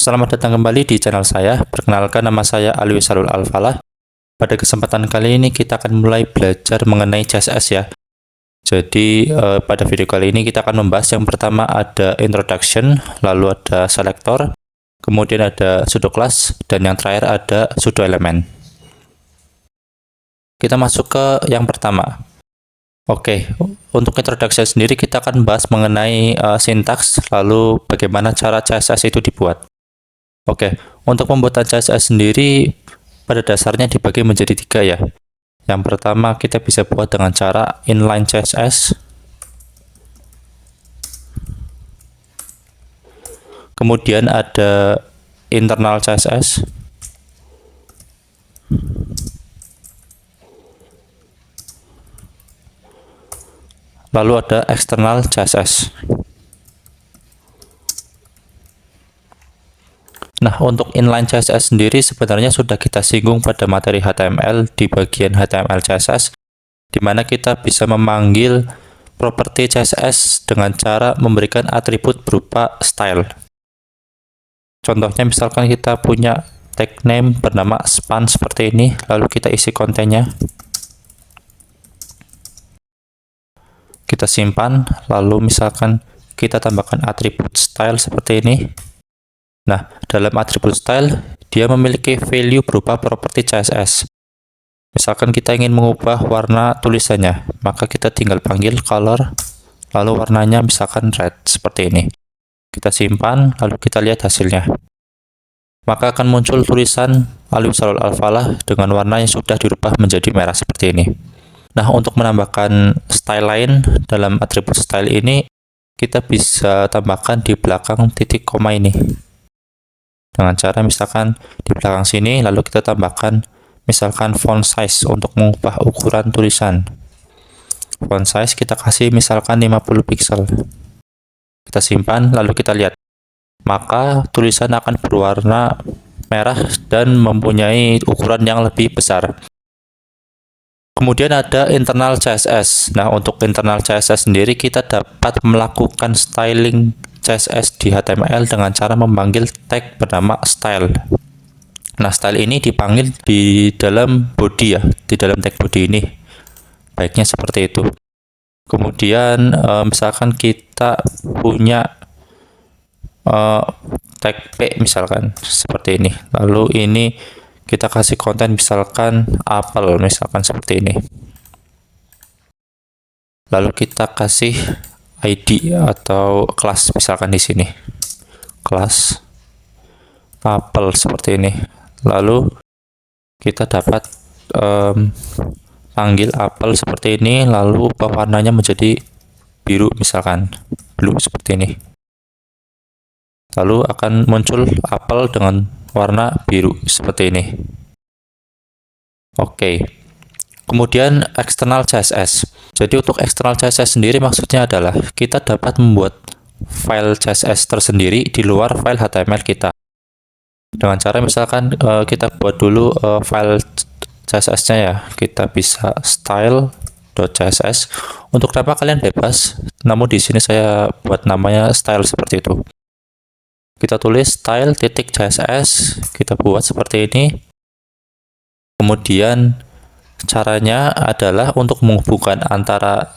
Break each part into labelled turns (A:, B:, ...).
A: Selamat datang kembali di channel saya. Perkenalkan, nama saya Alwi Salul Al-Falah. Pada kesempatan kali ini kita akan mulai belajar mengenai CSS ya. Jadi pada video kali ini kita akan membahas yang pertama ada introduction, lalu ada selector, kemudian ada pseudo class, dan yang terakhir ada pseudo element. Kita masuk ke yang pertama. Oke, untuk introduction sendiri kita akan bahas mengenai sintaks, lalu bagaimana cara CSS itu dibuat. Oke, untuk pembuatan CSS sendiri pada dasarnya dibagi menjadi 3 ya. Yang pertama kita bisa buat dengan cara inline CSS. Kemudian ada internal CSS. Lalu ada external CSS. Nah, untuk inline CSS sendiri sebenarnya sudah kita singgung pada materi HTML di bagian HTML CSS, di mana kita bisa memanggil properti CSS dengan cara memberikan atribut berupa style. Contohnya misalkan kita punya tag name bernama span seperti ini, lalu kita isi kontennya. Kita simpan, lalu misalkan kita tambahkan atribut style seperti ini. Nah, dalam atribut style, dia memiliki value berupa properti CSS. Misalkan kita ingin mengubah warna tulisannya, maka kita tinggal panggil color, lalu warnanya misalkan red, seperti ini. Kita simpan, lalu kita lihat hasilnya. Maka akan muncul tulisan Alwi Salul Al-Falah dengan warna yang sudah dirubah menjadi merah seperti ini. Nah, untuk menambahkan style lain dalam atribut style ini, kita bisa tambahkan di belakang titik koma ini. Dengan cara misalkan di belakang sini, lalu kita tambahkan misalkan font size untuk mengubah ukuran tulisan. Font size kita kasih misalkan 50 pixel. Kita simpan, lalu kita lihat. Maka tulisan akan berwarna merah dan mempunyai ukuran yang lebih besar. Kemudian ada internal CSS. Nah, untuk internal CSS sendiri kita dapat melakukan styling CSS di HTML dengan cara memanggil tag bernama style. Nah, style ini dipanggil di dalam body ya, di dalam tag body ini. Baiknya seperti itu. Kemudian misalkan kita punya tag P misalkan seperti ini. Lalu ini kita kasih konten misalkan apel, misalkan seperti ini. Lalu kita kasih ID atau kelas misalkan di sini. Kelas apel seperti ini. Lalu kita dapat panggil apel seperti ini, lalu ubah warnanya menjadi biru misalkan, blue seperti ini. Lalu akan muncul apel dengan warna biru seperti ini. Oke. Kemudian external CSS. Jadi untuk external CSS sendiri maksudnya adalah kita dapat membuat file CSS tersendiri di luar file HTML kita. Dengan cara misalkan kita buat dulu file CSS-nya ya. Kita bisa style.css. Untuk nama kalian bebas, namun di sini saya buat namanya style seperti itu. Kita tulis style.css, kita buat seperti ini. Kemudian caranya adalah untuk menghubungkan antara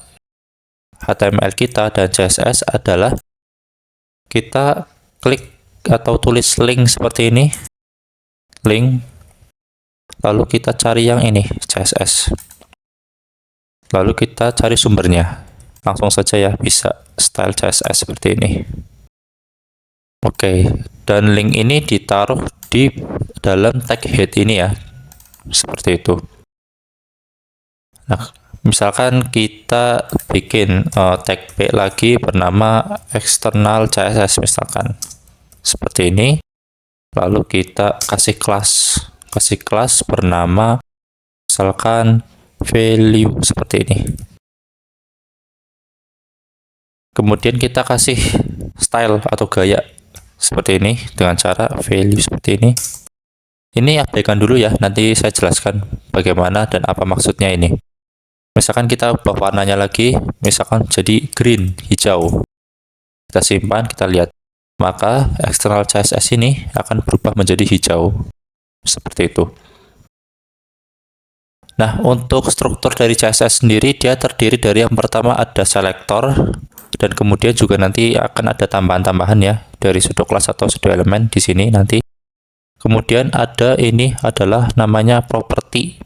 A: HTML kita dan CSS adalah kita klik atau tulis link seperti ini. Link. Lalu kita cari yang ini, CSS. Lalu kita cari sumbernya. Langsung saja ya, bisa style CSS seperti ini. Oke, dan link ini ditaruh di dalam tag head ini ya, seperti itu. Nah, misalkan kita bikin tag P lagi bernama external CSS misalkan, seperti ini. Lalu kita kasih kelas bernama misalkan value seperti ini. Kemudian kita kasih style atau gaya seperti ini dengan cara value seperti ini. Ini abaikan dulu ya, nanti saya jelaskan bagaimana dan apa maksudnya ini. Misalkan kita ubah warnanya lagi, misalkan jadi green, hijau. Kita simpan, kita lihat. maka eksternal CSS ini akan berubah menjadi hijau. Seperti itu. Nah, untuk struktur dari CSS sendiri, dia terdiri dari yang pertama ada selektor, dan kemudian juga nanti akan ada tambahan-tambahan ya, dari pseudo class atau pseudo elemen di sini nanti. Kemudian ada ini adalah namanya properti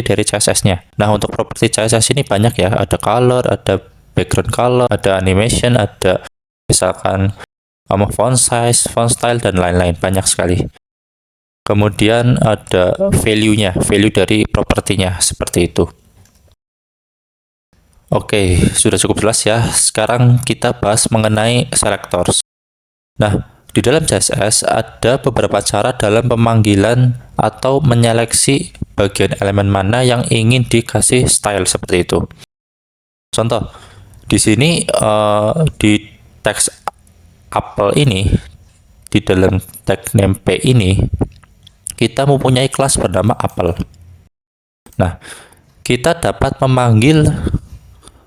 A: dari CSS-nya. Nah, untuk properti CSS ini banyak ya, ada color, ada background color, ada animation, ada misalkan font size, font style, dan lain-lain, banyak sekali. Kemudian ada value-nya, value dari propertinya, seperti itu. Oke, sudah cukup jelas ya. Sekarang kita bahas mengenai selectors. Nah, di dalam CSS ada beberapa cara dalam pemanggilan atau menyeleksi bagian elemen mana yang ingin dikasih style seperti itu. Contoh, di sini di teks apple ini, di dalam tag name P ini, kita mempunyai kelas bernama apple. Nah, kita dapat memanggil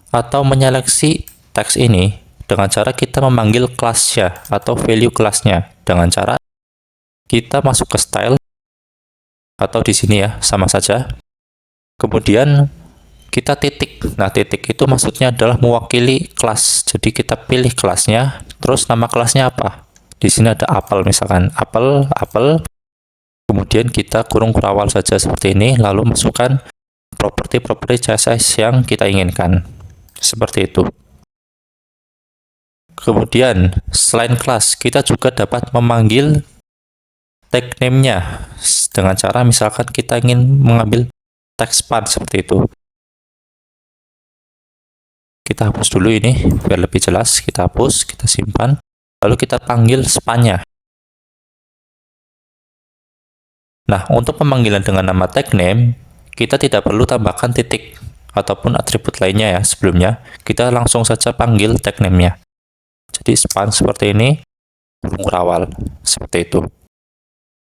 A: atau menyeleksi teks ini dengan cara kita memanggil kelasnya atau value kelasnya dengan cara kita masuk ke style atau di sini ya, sama saja. Kemudian kita titik. Nah, titik itu maksudnya adalah mewakili kelas. Jadi kita pilih kelasnya, terus nama kelasnya apa? Di sini ada apple misalkan, apple. Kemudian kita kurung kurawal saja seperti ini, lalu masukkan properti CSS yang kita inginkan. Seperti itu. Kemudian, selain kelas, kita juga dapat memanggil tag name-nya dengan cara misalkan kita ingin mengambil tag span seperti itu. Kita hapus dulu ini biar lebih jelas. Kita hapus, kita simpan, lalu kita panggil span-nya. Nah, untuk pemanggilan dengan nama tag name, kita tidak perlu tambahkan titik ataupun atribut lainnya ya sebelumnya. Kita langsung saja panggil tag name-nya. Jadi span seperti ini, kurung kurawal seperti itu.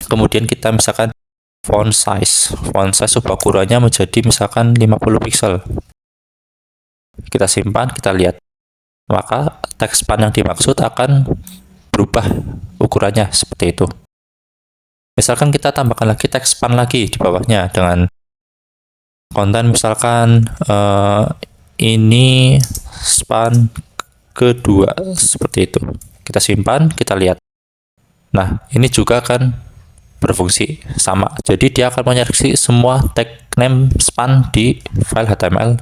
A: Kemudian kita misalkan font size sebuah ukurannya menjadi misalkan 50 pixel. Kita simpan, kita lihat. Maka teks span yang dimaksud akan berubah ukurannya seperti itu. Misalkan kita tambahkan lagi teks span lagi di bawahnya dengan konten misalkan ini span kedua seperti itu. Kita simpan, kita lihat. Nah, ini juga akan berfungsi sama. Jadi dia akan menyeleksi semua tag name span di file HTML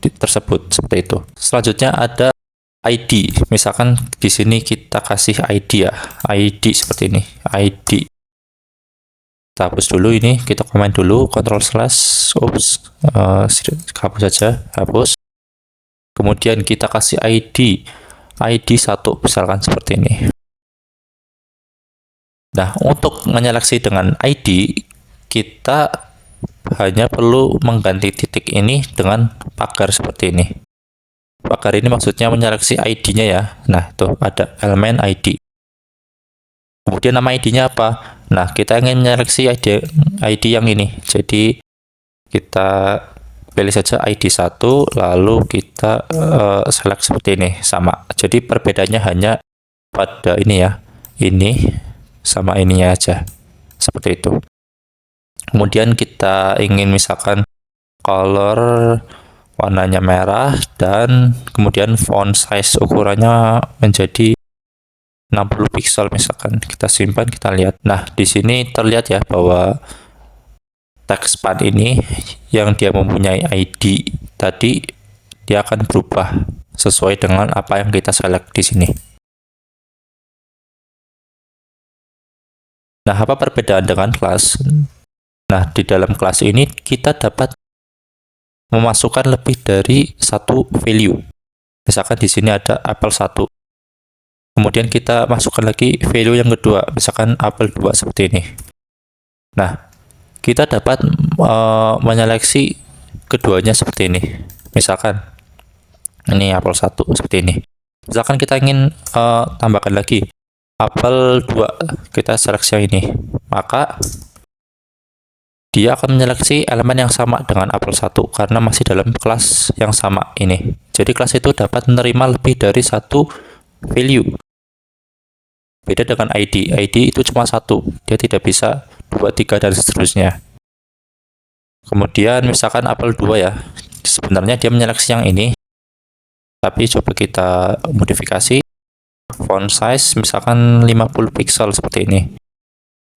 A: tersebut seperti itu. Selanjutnya ada ID. Misalkan di sini kita kasih ID ya. ID seperti ini. ID. Kita hapus dulu ini, kita komen dulu, Ctrl/, hapus saja, hapus. Kemudian kita kasih ID 1 misalkan seperti ini. Nah, untuk menyeleksi dengan ID, kita hanya perlu mengganti titik ini dengan pagar seperti ini. Pagar ini maksudnya menyeleksi ID-nya ya. Nah, itu ada elemen ID. Kemudian nama ID-nya apa? Nah, kita ingin menyeleksi ID yang ini. Jadi, kita pilih saja ID 1, lalu kita select seperti ini, sama. Jadi, perbedaannya hanya pada ini ya. Ini sama ininya aja. Seperti itu. Kemudian kita ingin misalkan color warnanya merah dan kemudian font size ukurannya menjadi 60 pixel misalkan. Kita simpan, kita lihat. Nah, di sini terlihat ya bahwa teks span ini yang dia mempunyai ID tadi dia akan berubah sesuai dengan apa yang kita select di sini. Nah, apa perbedaan dengan kelas? Nah, di dalam kelas ini kita dapat memasukkan lebih dari satu value. Misalkan di sini ada apple 1. Kemudian kita masukkan lagi value yang kedua, misalkan apple 2 seperti ini. Nah, kita dapat menyeleksi keduanya seperti ini. Misalkan ini apple 1 seperti ini. Misalkan kita ingin tambahkan lagi apple 2, kita seleksi yang ini. Maka dia akan menyeleksi elemen yang sama dengan apple 1 karena masih dalam kelas yang sama ini. Jadi kelas itu dapat menerima lebih dari satu value. Beda dengan ID. ID itu cuma satu, dia tidak bisa 2, 3, dan seterusnya. Kemudian misalkan apel 2 ya, sebenarnya dia menyeleksi yang ini, tapi coba kita modifikasi font size misalkan 50 pixel seperti ini.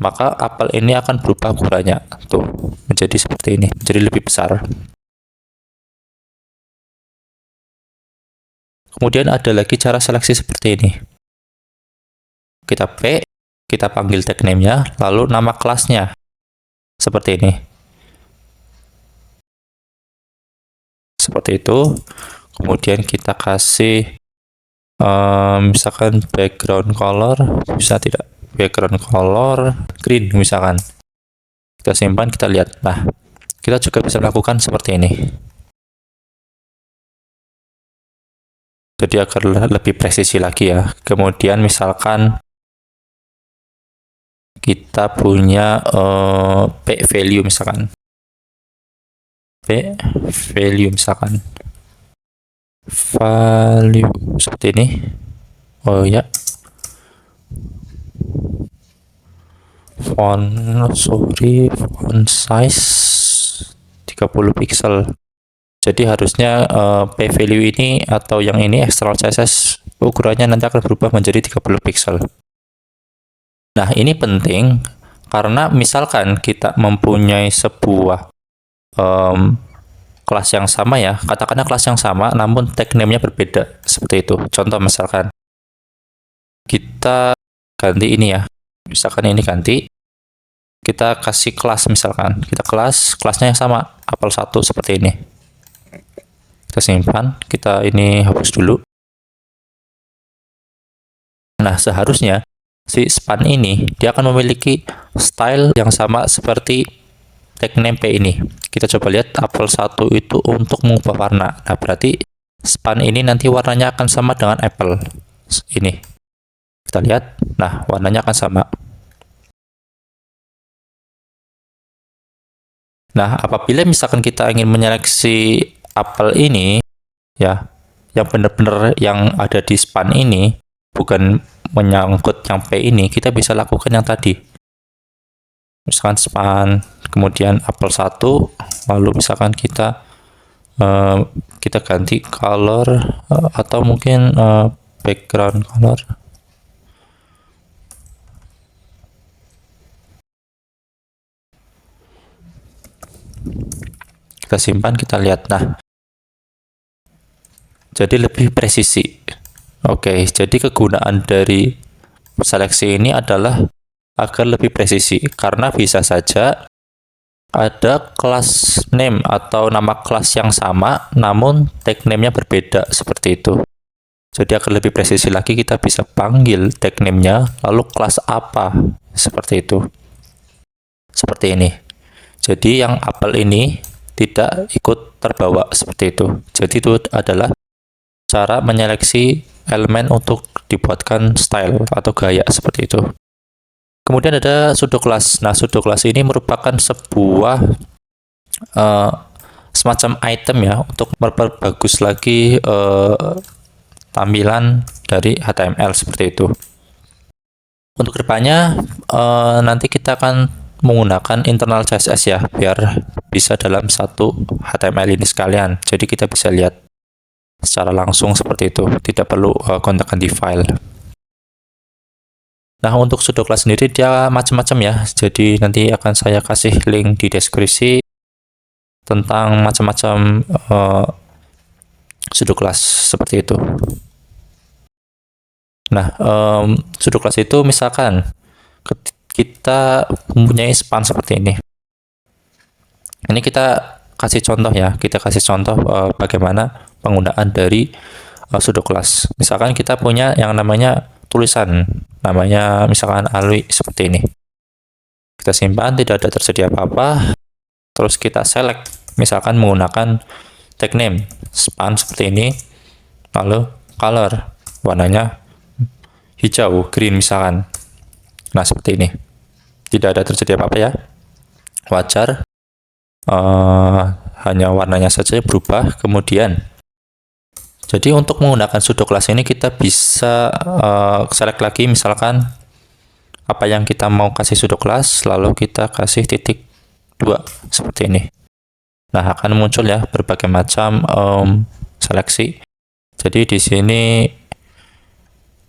A: Maka apel ini akan berubah ukurannya tuh menjadi seperti ini, menjadi lebih besar. Kemudian ada lagi cara seleksi seperti ini. Kita P, kita panggil tag name-nya, lalu nama kelasnya seperti ini. Seperti itu. Kemudian kita kasih misalkan background color, bisa tidak? Background color green misalkan. Kita simpan, kita lihat. Nah, kita juga bisa melakukan seperti ini. Jadi agar lebih presisi lagi ya. Kemudian misalkan kita punya P value misalkan. P value misalkan. Value seperti ini. Oh ya. Font size 30 pixel. Jadi harusnya P value ini atau yang ini external CSS ukurannya nanti akan berubah menjadi 30 pixel. Nah, ini penting karena misalkan kita mempunyai sebuah kelas yang sama ya, katakanlah kelas yang sama namun tag name-nya berbeda, seperti itu. Contoh misalkan kita ganti ini ya, misalkan ini ganti, kita kasih kelas misalkan, kita kelasnya yang sama, apel 1 seperti ini. Kita simpan, kita ini hapus dulu. Nah, seharusnya si span ini dia akan memiliki style yang sama seperti tag name P ini. Kita coba lihat apel 1 itu untuk mengubah warna. Nah, berarti span ini nanti warnanya akan sama dengan apple ini. Kita lihat, nah warnanya akan sama. Nah, apabila misalkan kita ingin menyeleksi apel ini ya, yang benar-benar yang ada di span ini, bukan menyangkut yang P ini, kita bisa lakukan yang tadi. Misalkan span, kemudian apel 1, lalu misalkan kita ganti color atau mungkin background color. Kita simpan, kita lihat. Nah, jadi lebih presisi. Oke, jadi kegunaan dari seleksi ini adalah agar lebih presisi, karena bisa saja ada kelas name atau nama kelas yang sama, namun tag name-nya berbeda, seperti itu. Jadi agar lebih presisi lagi, kita bisa panggil tag name-nya, lalu kelas apa, seperti itu. Seperti ini. Jadi yang apel ini tidak ikut terbawa, seperti itu. Jadi itu adalah cara menyeleksi elemen untuk dibuatkan style atau gaya seperti itu. Kemudian ada pseudo class. Nah, pseudo class ini merupakan sebuah semacam item ya untuk memperbagus lagi tampilan dari HTML seperti itu. Untuk kedepannya nanti kita akan menggunakan internal CSS ya, biar bisa dalam satu HTML ini sekalian. Jadi kita bisa lihat secara langsung seperti itu, tidak perlu gonta-ganti file. Nah, untuk pseudo class sendiri dia macam-macam ya. Jadi nanti akan saya kasih link di deskripsi tentang macam-macam pseudo class seperti itu. Nah, pseudo class itu misalkan kita mempunyai span seperti ini. Ini kita kasih contoh ya, kita kasih contoh bagaimana penggunaan dari pseudo class. Misalkan kita punya yang namanya tulisan, namanya misalkan Alwi seperti ini. Kita simpan, tidak ada tersedia apa-apa. Terus kita select, misalkan menggunakan tag name, span seperti ini. Lalu color, warnanya hijau, green misalkan. Nah, seperti ini. Tidak ada tersedia apa-apa ya. Wajar. Hanya warnanya saja berubah. Kemudian Jadi untuk menggunakan sudo class ini kita bisa select lagi misalkan apa yang kita mau kasih sudo class, lalu kita kasih titik 2 seperti ini. Nah, akan muncul ya berbagai macam seleksi. Jadi di sini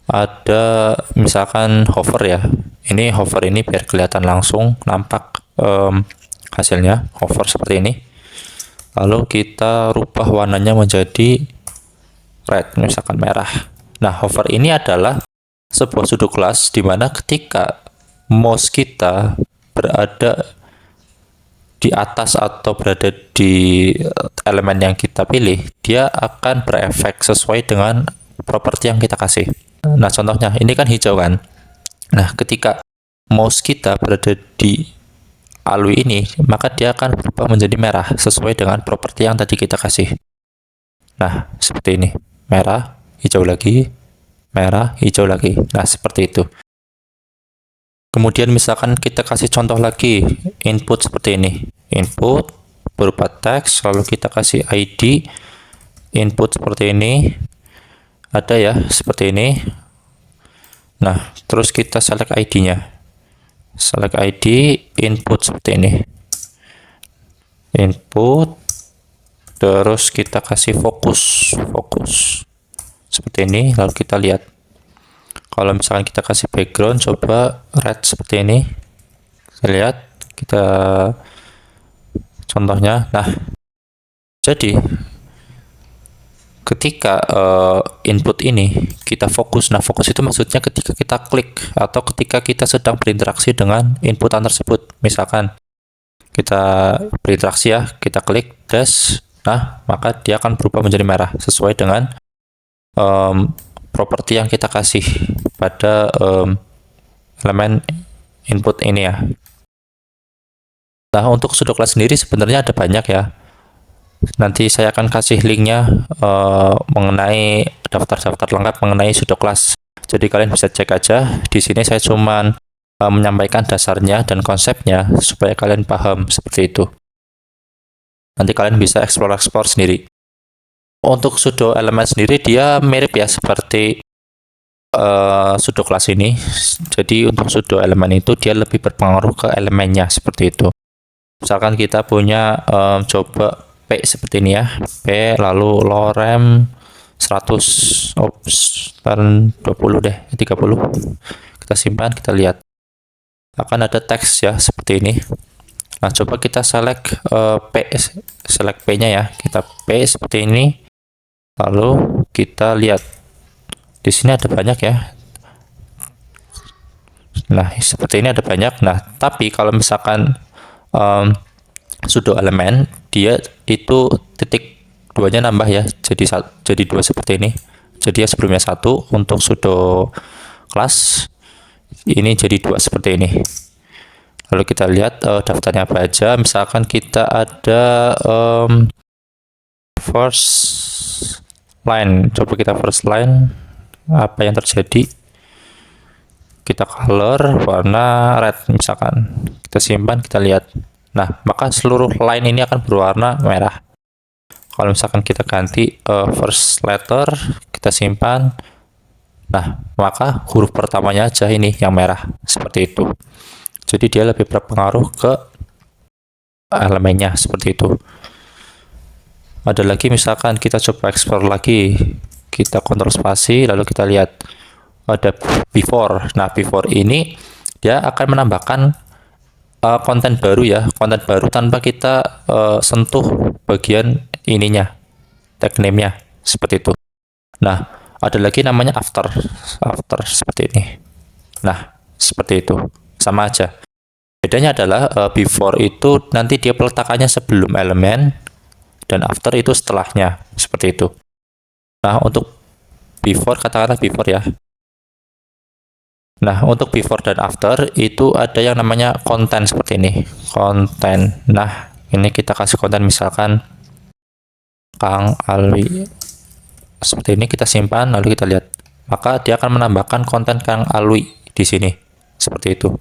A: ada misalkan hover ya. Ini hover ini biar kelihatan langsung nampak hasilnya hover seperti ini. Lalu kita rubah warnanya menjadi red, misalkan merah. Nah, hover ini adalah sebuah sudo class di mana ketika mouse kita berada di atas atau berada di elemen yang kita pilih, dia akan berefek sesuai dengan properti yang kita kasih. Nah, contohnya ini kan hijau kan. Nah, ketika mouse kita berada di alwi ini, maka dia akan berubah menjadi merah sesuai dengan properti yang tadi kita kasih. Nah, seperti ini. Merah, hijau lagi, merah, hijau lagi. Nah, seperti itu. Kemudian misalkan kita kasih contoh lagi, input seperti ini. Input berupa teks, lalu kita kasih ID, input seperti ini. Ada ya, seperti ini. Nah, terus kita select ID-nya. Select ID, input seperti ini. Input, terus kita kasih fokus seperti ini, lalu kita lihat kalau misalkan kita kasih background, coba red seperti ini, kita lihat, kita contohnya. Nah, jadi ketika input ini kita fokus, nah fokus itu maksudnya ketika kita klik atau ketika kita sedang berinteraksi dengan inputan tersebut. Misalkan kita berinteraksi ya, kita klik dash, nah maka dia akan berubah menjadi merah sesuai dengan properti yang kita kasih pada elemen input ini ya. Nah, untuk sudo class sendiri sebenarnya ada banyak ya. Nanti saya akan kasih linknya mengenai daftar-daftar lengkap mengenai sudo class. Jadi kalian bisa cek aja. Di sini saya cuman menyampaikan dasarnya dan konsepnya supaya kalian paham seperti itu. Nanti kalian bisa explore sendiri. Untuk sudo elemen sendiri dia mirip ya seperti sudo class ini. Jadi untuk sudo elemen itu dia lebih berpengaruh ke elemennya seperti itu. Misalkan kita punya coba P seperti ini ya, P lalu lorem 100, dan 20 deh, 30. Kita simpan, kita lihat. Akan ada teks ya seperti ini. Nah, coba kita select select P-nya ya. Kita P seperti ini. Lalu kita lihat. Di sini ada banyak ya. Nah, seperti ini ada banyak. Nah, tapi kalau misalkan sudo elemen, dia itu titik 2-nya nambah ya, jadi 2 seperti ini. Jadi ya sebelumnya 1, untuk sudo class ini jadi 2 seperti ini. Lalu kita lihat daftarnya apa aja. Misalkan kita ada first line, coba kita first line, apa yang terjadi. Kita color warna red misalkan, kita simpan, kita lihat. Nah, maka seluruh line ini akan berwarna merah. Kalau misalkan kita ganti first letter, kita simpan. Nah, maka huruf pertamanya aja ini yang merah, seperti itu. Jadi dia lebih berpengaruh ke elemennya, seperti itu. Ada lagi misalkan kita coba explore lagi, kita kontrol spasi, lalu kita lihat ada before. Nah, before ini dia akan menambahkan konten baru ya, konten baru tanpa kita sentuh bagian ininya, tag name-nya, seperti itu. Nah, ada lagi namanya after seperti ini. Nah, seperti itu, sama aja. Bedanya adalah before itu nanti dia peletakannya sebelum elemen dan after itu setelahnya, seperti itu. Nah, untuk before, katakanlah before ya. Nah, untuk before dan after itu ada yang namanya konten seperti ini. Konten. Nah, ini kita kasih konten misalkan Kang Alwi. Seperti ini kita simpan lalu kita lihat. Maka dia akan menambahkan konten Kang Alwi di sini. Seperti itu.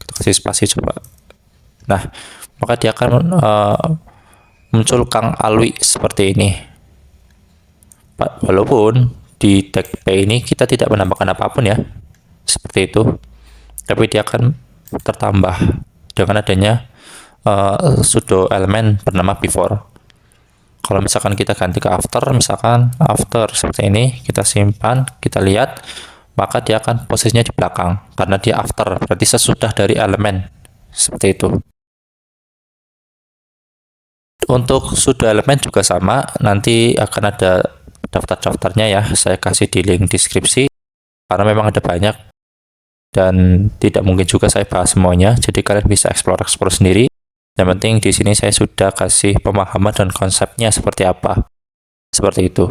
A: Kita kasih spasi coba. Nah, maka dia akan muncul Kang Alwi seperti ini. walaupun di tag P ini kita tidak menambahkan apapun ya, seperti itu, tapi dia akan tertambah dengan adanya sudo elemen bernama before. Kalau misalkan kita ganti ke after, misalkan after seperti ini, kita simpan, kita lihat, maka dia akan posisinya di belakang karena dia after, berarti sesudah dari elemen, seperti itu. Untuk sudo elemen juga sama, nanti akan ada daftar-daftarnya ya, saya kasih di link deskripsi karena memang ada banyak dan tidak mungkin juga saya bahas semuanya, jadi kalian bisa explore sendiri. Yang penting di sini saya sudah kasih pemahaman dan konsepnya seperti apa. Seperti itu.